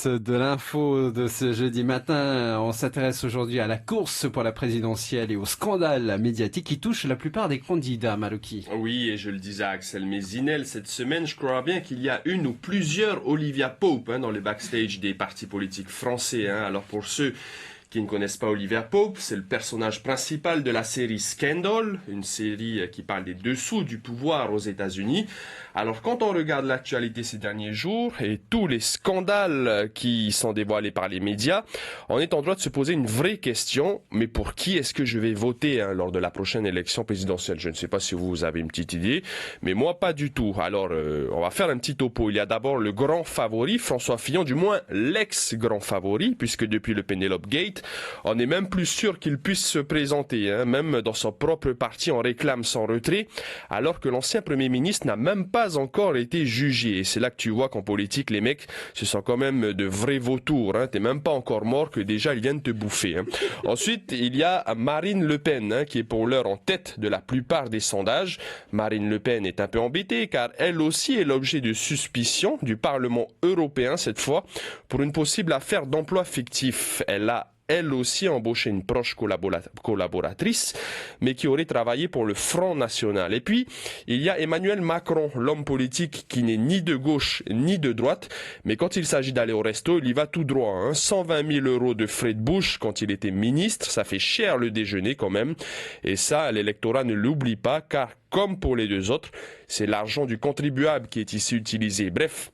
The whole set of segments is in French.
de l'info de ce jeudi matin. On s'intéresse aujourd'hui à la course pour la présidentielle et au scandale médiatique qui touche la plupart des candidats, Malouki. Oui, et je le disais à Axel Mézinel, cette semaine, je crois bien qu'il y a une ou plusieurs Olivia Pope dans le backstage des partis politiques français. Alors pour ceux qui ne connaissent pas Olivia Pope, c'est le personnage principal de la série Scandal, une série qui parle des dessous du pouvoir aux États-Unis. Alors quand on regarde l'actualité ces derniers jours et tous les scandales qui sont dévoilés par les médias, on est en droit de se poser une vraie question, mais pour qui est-ce que je vais voter lors de la prochaine élection présidentielle? Je ne sais pas si vous avez une petite idée, mais moi pas du tout. Alors on va faire un petit topo. Il y a d'abord le grand favori, François Fillon, du moins l'ex-grand favori, puisque depuis le Penelope Gate, on n'est même plus sûr qu'il puisse se présenter. Même dans son propre parti, on réclame son retrait, alors que l'ancien Premier ministre n'a même pas encore été jugé. Et c'est là que tu vois qu'en politique, les mecs, ce sont quand même de vrais vautours. T'es même pas encore mort que déjà ils viennent te bouffer. Ensuite, il y a Marine Le Pen, qui est pour l'heure en tête de la plupart des sondages. Marine Le Pen est un peu embêtée, car elle aussi est l'objet de suspicion du Parlement européen, cette fois, pour une possible affaire d'emploi fictif. Elle aussi embauché une proche collaboratrice, mais qui aurait travaillé pour le Front National. Et puis, il y a Emmanuel Macron, l'homme politique qui n'est ni de gauche ni de droite, mais quand il s'agit d'aller au resto, il y va tout droit. 120 000 euros de frais de bouche quand il était ministre, ça fait cher le déjeuner quand même. Et ça, l'électorat ne l'oublie pas, car comme pour les deux autres, c'est l'argent du contribuable qui est ici utilisé. Bref.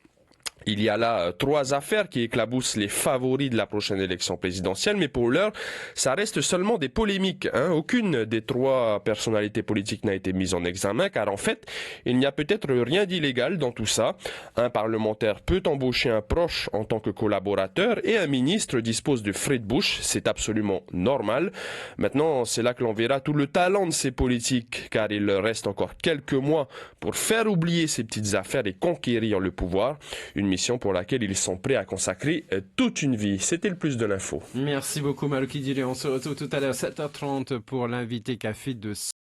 Il y a là 3 affaires qui éclaboussent les favoris de la prochaine élection présidentielle, mais pour l'heure, ça reste seulement des polémiques. Aucune des 3 personnalités politiques n'a été mise en examen, car en fait, il n'y a peut-être rien d'illégal dans tout ça. Un parlementaire peut embaucher un proche en tant que collaborateur et un ministre dispose de frais de bouche, c'est absolument normal. Maintenant, c'est là que l'on verra tout le talent de ces politiques, car il leur reste encore quelques mois pour faire oublier ces petites affaires et conquérir le pouvoir. Une mission pour laquelle ils sont prêts à consacrer toute une vie. C'était le plus de l'info. Merci beaucoup, Malouki Dile. On se retrouve tout à l'heure 7h30 pour l'invité café de